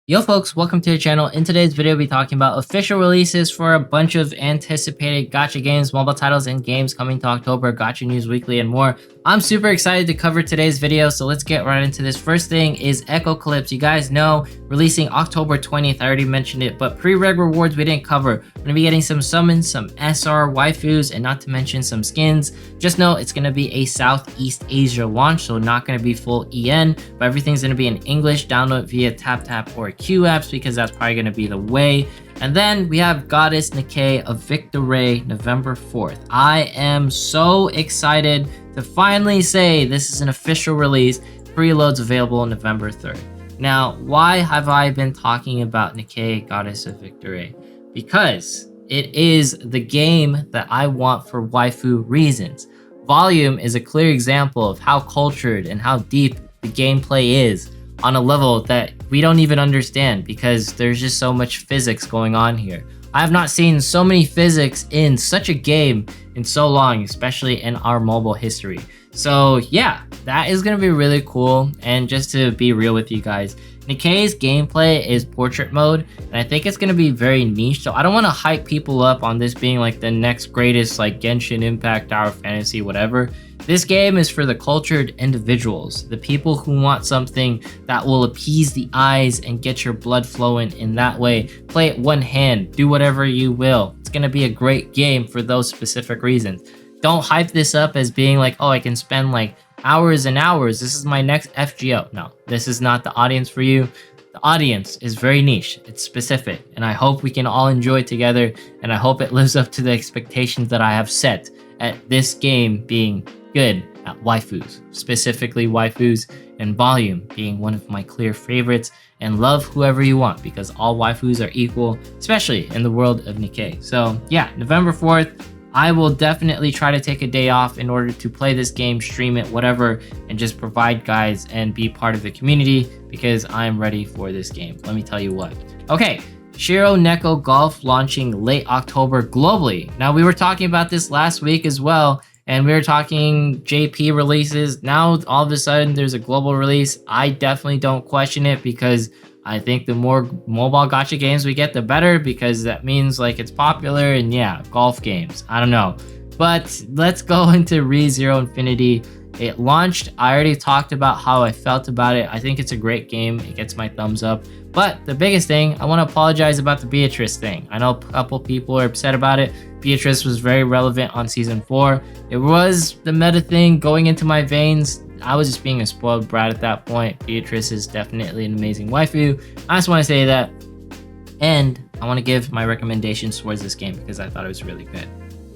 Yo folks, welcome to the channel. In today's video, we'll be talking about official releases for a bunch of anticipated gacha games, mobile titles, and games coming to October, Gacha News Weekly, and more. I'm super excited to cover today's video, so let's get right into this. First thing is Echocalypse. You guys know, releasing October 20th, I already mentioned it, but pre-reg rewards we didn't cover. We're going to be getting some summons, some SR, waifus, and not to mention some skins. Just know it's going to be a Southeast Asia launch, so not going to be full EN, but everything's going to be in English. Download via TapTap or Q apps because that's probably going to be the way. And then we have Goddess Nikke of Victory, November 4th. I am so excited to finally say this is an official release. Preloads available November 3rd. Now, why have I been talking about Nikke, Goddess of Victory? Because it is the game that I want for waifu reasons. Volume is a clear example of how cultured and how deep the gameplay is on a level that we don't even understand because there's just so much physics going on here. I have not seen so many physics in such a game in so long, especially in our mobile history. So yeah, that is going to be really cool. And just to be real with you guys, Nikke's gameplay is portrait mode, and I think it's going to be very niche. So I don't want to hype people up on this being like the next greatest like Genshin Impact, Tower Fantasy, whatever. This game is for the cultured individuals, the people who want something that will appease the eyes and get your blood flowing in that way. Play it one hand, do whatever you will. It's going to be a great game for those specific reasons. Don't hype this up as being like, oh, I can spend like hours and hours. This is my next FGO. No, this is not the audience for you. The audience is very niche. It's specific, and I hope we can all enjoy it together, and I hope it lives up to the expectations that I have set at this game being good at waifus, specifically waifus, and volume being one of my clear favorites, and love whoever you want because all waifus are equal, especially in the world of Nikke. So yeah, November 4th, I will definitely try to take a day off in order to play this game, stream it, whatever, and just provide guys and be part of the community because I'm ready for this game. Let me tell you what. Okay, Shironeko Golf launching late October globally. Now, we were talking about this last week as well, and we were talking JP releases. Now, all of a sudden, there's a global release. I definitely don't question it because I think the more mobile gacha games we get, the better, because that means like it's popular, and yeah, golf games. I don't know. But let's go into ReZero Infinity. It launched. I already talked about how I felt about it. I think it's a great game. It gets my thumbs up. But the biggest thing, I want to apologize about the Beatrice thing. I know a couple people are upset about it. Beatrice was very relevant on season 4. It was the meta thing going into my veins. I was just being a spoiled brat at that point. Beatrice is definitely an amazing waifu. I just want to say that. And I want to give my recommendations towards this game because I thought it was really good.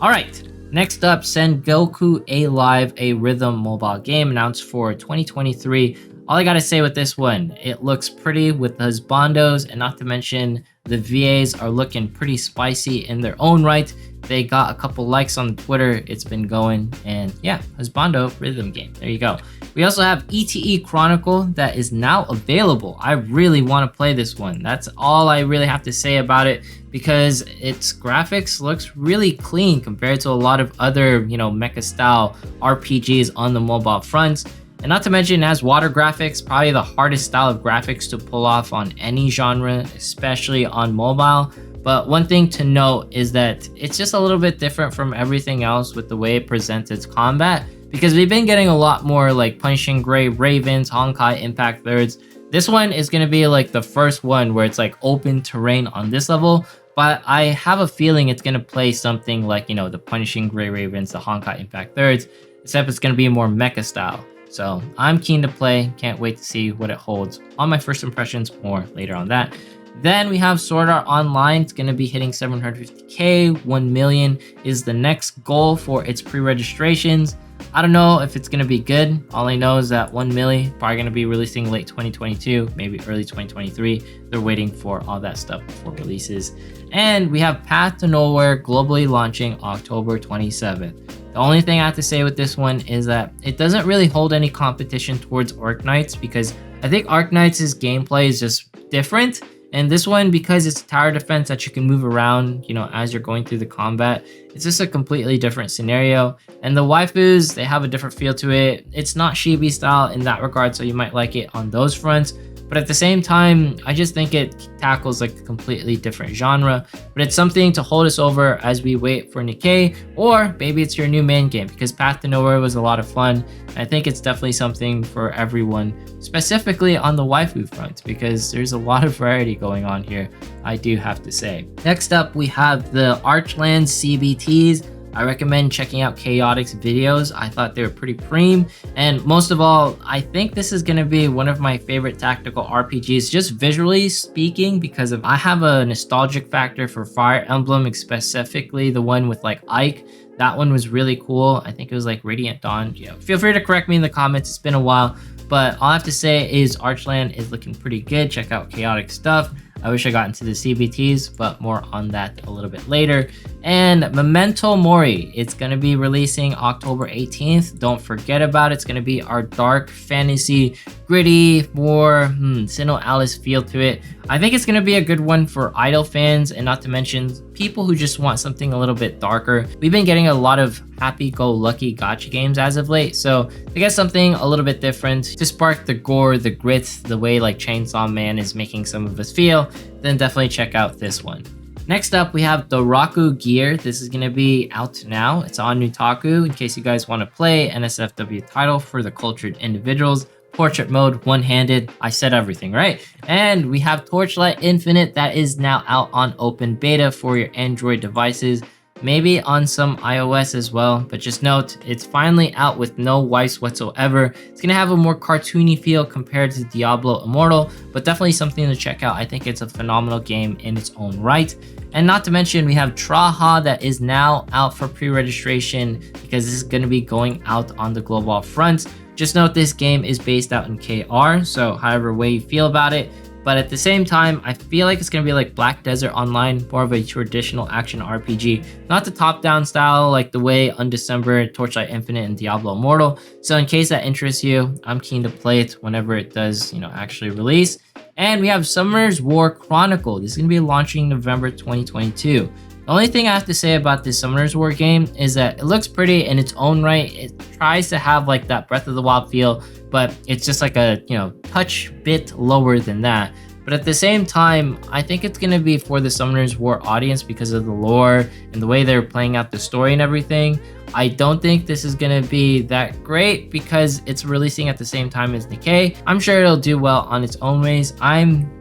Alright, next up, Sengoku A Live, a rhythm mobile game announced for 2023. All I gotta say with this one, it looks pretty with the husbandos, and not to mention the VAs are looking pretty spicy in their own right. They got a couple likes on Twitter. It's been going, and yeah, husbando rhythm game. There you go. We also have ETE Chronicle that is now available. I really want to play this one. That's all I really have to say about it because its graphics looks really clean compared to a lot of other, mecha style RPGs on the mobile front. And not to mention it has water graphics, probably the hardest style of graphics to pull off on any genre, especially on mobile. But one thing to note is that it's just a little bit different from everything else with the way it presents its combat, because we've been getting a lot more like Punishing Gray Ravens, Honkai Impact Thirds. This one is going to be like the first one where it's like open terrain on this level, but I have a feeling it's going to play something like, the Punishing Gray Ravens, the Honkai Impact Thirds, except it's going to be more mecha style. So I'm keen to play, can't wait to see what it holds. On my first impressions, more later on that. Then we have Sword Art Online. It's going to be hitting 750k. 1 million is the next goal for its pre-registrations. I don't know if it's going to be good. All I know is that 1 million probably going to be releasing late 2022, maybe early 2023. They're waiting for all that stuff before releases. And we have Path to Nowhere globally launching October 27th. The only thing I have to say with this one is that it doesn't really hold any competition towards Arknights because I think Arknights' gameplay is just different. And this one, because it's tower defense that you can move around, as you're going through the combat, it's just a completely different scenario. And the waifus, they have a different feel to it. It's not chibi style in that regard, so you might like it on those fronts. But but at the same time, I just think it tackles like a completely different genre, but it's something to hold us over as we wait for Nikke, or maybe it's your new main game, because Path to Nowhere was a lot of fun. I think it's definitely something for everyone, specifically on the waifu front, because there's a lot of variety going on here, I do have to say. Next up, we have the Archeland CBTs. I recommend checking out Chaotix's videos. I thought they were pretty preem, and most of all, I think this is going to be one of my favorite tactical RPGs, just visually speaking, because I have a nostalgic factor for Fire Emblem, specifically the one with like Ike. That one was really cool. I think it was like Radiant Dawn. Yeah, feel free to correct me in the comments. It's been a while, but all I have to say is Archeland is looking pretty good. Check out Chaotix stuff. I wish I got into the CBTs, but more on that a little bit later. And Memento Mori, it's going to be releasing October 18th. Don't forget about it. It's going to be our dark fantasy, gritty, more Sinnoh Alice feel to it. I think it's going to be a good one for idol fans, and not to mention people who just want something a little bit darker. We've been getting a lot of happy-go-lucky gacha games as of late, so to get something a little bit different, to spark the gore, the grit, the way like Chainsaw Man is making some of us feel, then definitely check out this one. Next up, we have Daraku Gear. This is going to be out now. It's on Nutaku in case you guys want to play NSFW title for the cultured individuals. Portrait mode, one-handed, I said everything, right? And we have Torchlight Infinite that is now out on open beta for your Android devices, maybe on some iOS as well, but just note, it's finally out with no wipes whatsoever. It's gonna have a more cartoony feel compared to Diablo Immortal, but definitely something to check out. I think it's a phenomenal game in its own right. And not to mention, we have Traha that is now out for pre-registration because this is gonna be going out on the global front. Just note this game is based out in KR, so however way you feel about it. But at the same time, I feel like it's going to be like Black Desert Online, more of a traditional action RPG. Not the top-down style like the way Undecember, Torchlight Infinite, and Diablo Immortal. So in case that interests you, I'm keen to play it whenever it does, actually release. And we have Summer's War Chronicle. This is going to be launching November 2022. The only thing I have to say about this Summoner's War game is that it looks pretty in its own right. It tries to have like that Breath of the Wild feel, but it's just like a, touch bit lower than that. But at the same time, I think it's going to be for the Summoner's War audience because of the lore and the way they're playing out the story and everything. I don't think this is going to be that great because it's releasing at the same time as Nikke. I'm sure it'll do well on its own ways. I'm,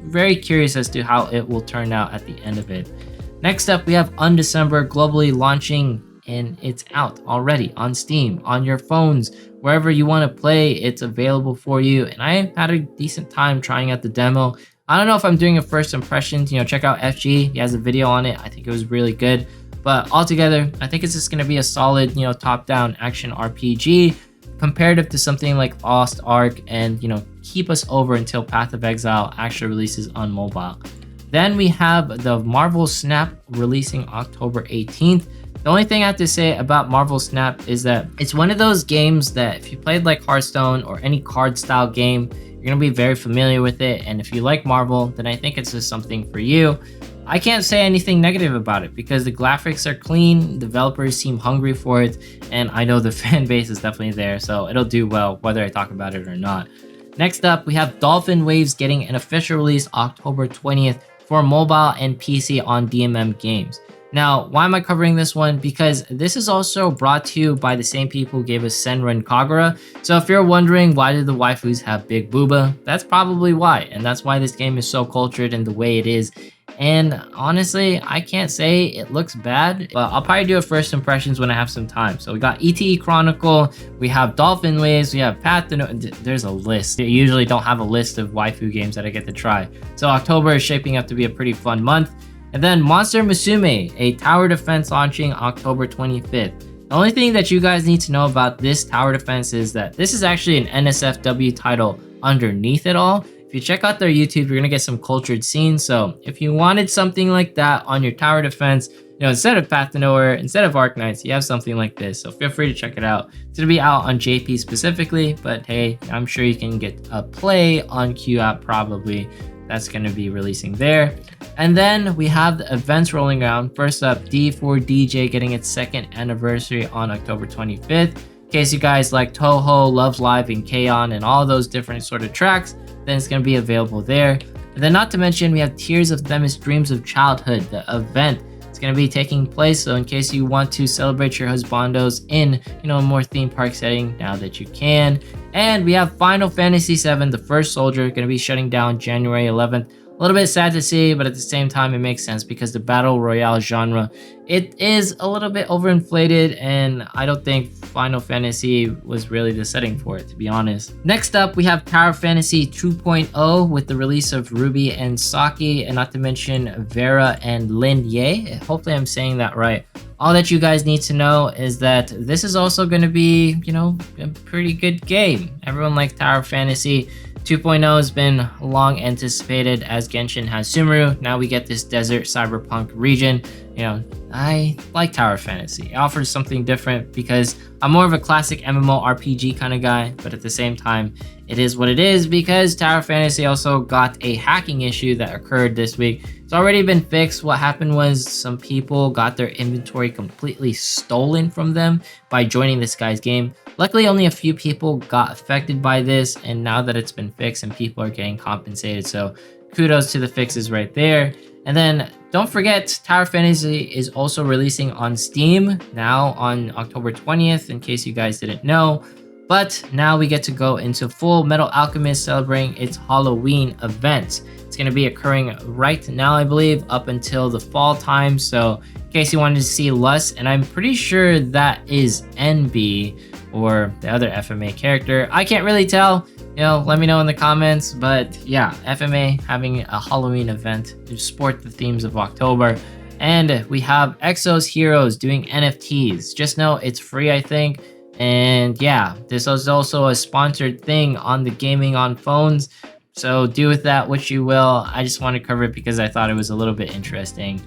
very curious as to how it will turn out at the end of it. Next up, we have Undecember globally launching, and it's out already on Steam, on your phones, wherever you want to play, it's available for you. And I had a decent time trying out the demo. I don't know if I'm doing a first impressions, check out FG, he has a video on it. I think it was really good. But altogether, I think it's just going to be a solid, top-down action RPG, comparative to something like Lost Ark, and, keep us over until Path of Exile actually releases on mobile. Then we have the Marvel Snap releasing October 18th. The only thing I have to say about Marvel Snap is that it's one of those games that if you played like Hearthstone or any card style game, you're going to be very familiar with it. And if you like Marvel, then I think it's just something for you. I can't say anything negative about it because the graphics are clean, developers seem hungry for it, and I know the fan base is definitely there, so it'll do well whether I talk about it or not. Next up, we have Dolphin Waves getting an official release October 20th for mobile and PC on DMM Games. Now, why am I covering this one? Because this is also brought to you by the same people who gave us Senran Kagura. So if you're wondering why did the waifus have big booba, that's probably why. And that's why this game is so cultured in the way it is. And honestly, I can't say it looks bad, but I'll probably do a first impressions when I have some time. So we got ETE Chronicle, we have Dolphin Waves, we have Path to No, there's a list. I usually don't have a list of waifu games that I get to try. So October is shaping up to be a pretty fun month. And then Monster Musume, a tower defense launching October 25th. The only thing that you guys need to know about this tower defense is that this is actually an NSFW title underneath it all. If you check out their YouTube, you're gonna get some cultured scenes. So if you wanted something like that on your tower defense, instead of Path to Nowhere, instead of Arc Knights, you have something like this. So feel free to check it out. It's gonna be out on JP specifically, but hey, I'm sure you can get a play on Q app probably. That's gonna be releasing there. And then we have the events rolling around. First up, D4DJ getting its 2nd anniversary on October 25th. In case you guys like Toho, Love Live, and K-On, and all those different sort of tracks, then it's going to be available there. And then not to mention, we have Tears of Themis Dreams of Childhood, the event. It's going to be taking place, so in case you want to celebrate your husbandos in, a more theme park setting, now that you can. And we have Final Fantasy VII, the First Soldier, going to be shutting down January 11th. A little bit sad to see, but at the same time, it makes sense because the battle royale genre, it is a little bit overinflated, and I don't think Final Fantasy was really the setting for it, to be honest. Next up, we have Tower Fantasy 2.0 with the release of Ruby and Saki, and not to mention Vera and Lin Ye. Hopefully I'm saying that right. All that you guys need to know is that this is also going to be, a pretty good game. Everyone likes Tower Fantasy. 2.0 has been long anticipated as Genshin has Sumeru. Now we get this desert cyberpunk region. I like Tower Fantasy. It offers something different because I'm more of a classic MMORPG kind of guy, but at the same time, it is what it is because Tower Fantasy also got a hacking issue that occurred this week. It's already been fixed. What happened was some people got their inventory completely stolen from them by joining this guy's game. Luckily, only a few people got affected by this, and now that it's been fixed and people are getting compensated, so kudos to the fixes right there. And then don't forget, Tower Fantasy is also releasing on Steam now on October 20th, in case you guys didn't know. But now we get to go into Full Metal Alchemist celebrating its Halloween event. It's going to be occurring right now, I believe, up until the fall time. So in case you wanted to see Lust, and I'm pretty sure that is NB or the other FMA character. I can't really tell. Let me know in the comments. But yeah, FMA having a Halloween event to support the themes of October. And we have Exos Heroes doing NFTs. Just know it's free, I think. And yeah, this is also a sponsored thing on the Gaming on Phones. So do with that what you will. I just want to cover it because I thought it was a little bit interesting.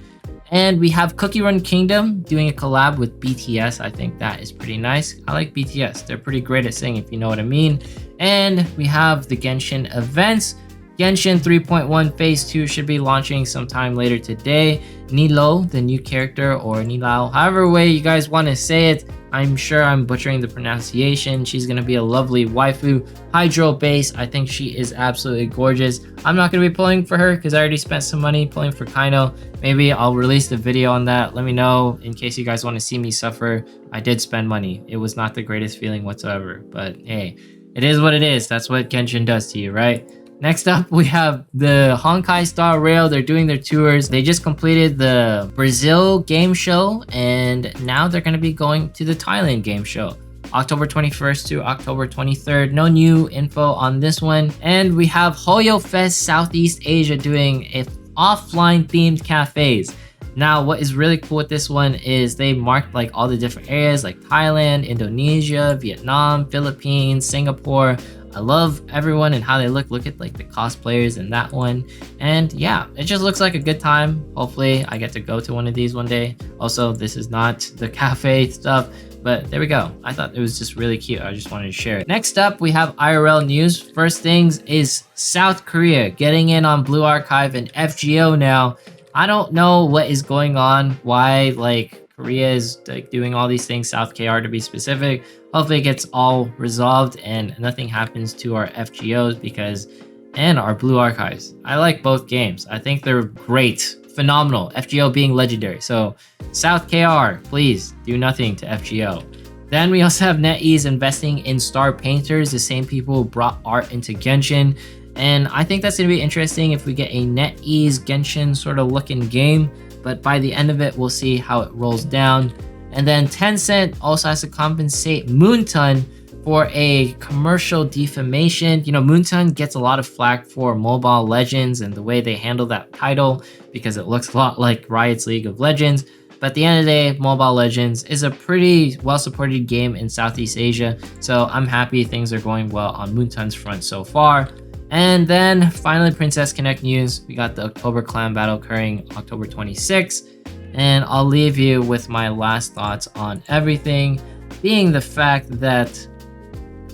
And we have Cookie Run Kingdom doing a collab with BTS. I think that is pretty nice. I like BTS. They're pretty great at singing, if you know what I mean. And we have the Genshin events. Genshin 3.1 Phase 2 should be launching sometime later today. Nilo, the new character, or Nilao, however way you guys want to say it. I'm sure I'm butchering the pronunciation. She's going to be a lovely waifu. Hydro base. I think she is absolutely gorgeous. I'm not going to be pulling for her because I already spent some money pulling for Kaino. Maybe I'll release the video on that. Let me know in case you guys want to see me suffer. I did spend money. It was not the greatest feeling whatsoever. But hey, it is what it is. That's what Genshin does to you, right? Next up, we have the Honkai Star Rail. They're doing their tours. They just completed the Brazil game show, and now they're going to be going to the Thailand game show. October 21st to October 23rd. No new info on this one. And we have Hoyo Fest Southeast Asia doing a offline themed cafes. Now, what is really cool with this one is they marked like all the different areas like Thailand, Indonesia, Vietnam, Philippines, Singapore. I love everyone and how they look. Look at like the cosplayers in that one. And yeah, it just looks like a good time. Hopefully I get to go to one of these one day. Also, this is not the cafe stuff, but there we go. I thought it was just really cute. I just wanted to share it. Next up, we have IRL news. First things is South Korea getting in on Blue Archive and FGO now. I don't know what is going on, why like Korea is like doing all these things, South KR to be specific. Hopefully it gets all resolved and nothing happens to our FGOs and our Blue Archives. I like both games. I think they're great, phenomenal. FGO being legendary. So South KR, please do nothing to FGO. Then we also have Netease investing in Star Painters, the same people who brought art into Genshin. And I think that's going to be interesting if we get a Netease Genshin sort of looking game. But by the end of it, we'll see how it rolls down. And then Tencent also has to compensate Moonton for a commercial defamation. Moonton gets a lot of flack for Mobile Legends and the way they handle that title because it looks a lot like Riot's League of Legends. But at the end of the day, Mobile Legends is a pretty well-supported game in Southeast Asia. So I'm happy things are going well on Moonton's front so far. And then finally, Princess Connect news. We got the October Clan Battle occurring October 26th. And I'll leave you with my last thoughts on everything, being the fact that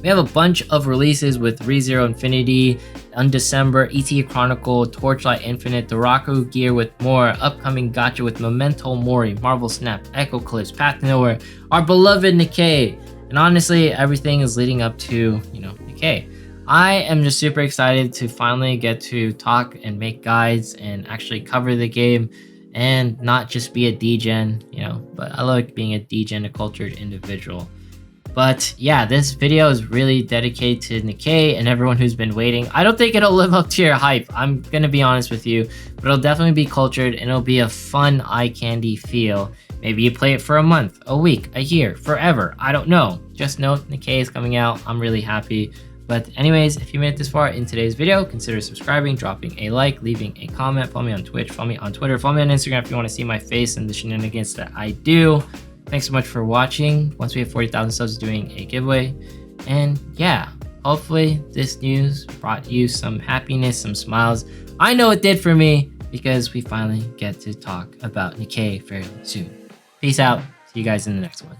we have a bunch of releases with ReZero Infinity, Undecember, ETE Chronicle, Torchlight Infinite, Daraku Gear with more, upcoming Gacha with Memento Mori, Marvel Snap, Echocalypse, Path to Nowhere, our beloved Nikke. And honestly, everything is leading up to, Nikke. I am just super excited to finally get to talk and make guides and actually cover the game and not just be a degen, you know, but I like being a degen, a cultured individual. But yeah, this video is really dedicated to Nikke and everyone who's been waiting. I don't think it'll live up to your hype, I'm gonna be honest with you, but it'll definitely be cultured and it'll be a fun eye candy feel. Maybe you play it for a month, a week, a year, forever, I don't know. Just know Nikke is coming out, I'm really happy. But anyways, if you made it this far in today's video, consider subscribing, dropping a like, leaving a comment, follow me on Twitch, follow me on Twitter, follow me on Instagram if you want to see my face and the shenanigans that I do. Thanks so much for watching. Once we have 40,000 subs, doing a giveaway. And yeah, hopefully this news brought you some happiness, some smiles. I know it did for me because we finally get to talk about Nikke fairly soon. Peace out. See you guys in the next one.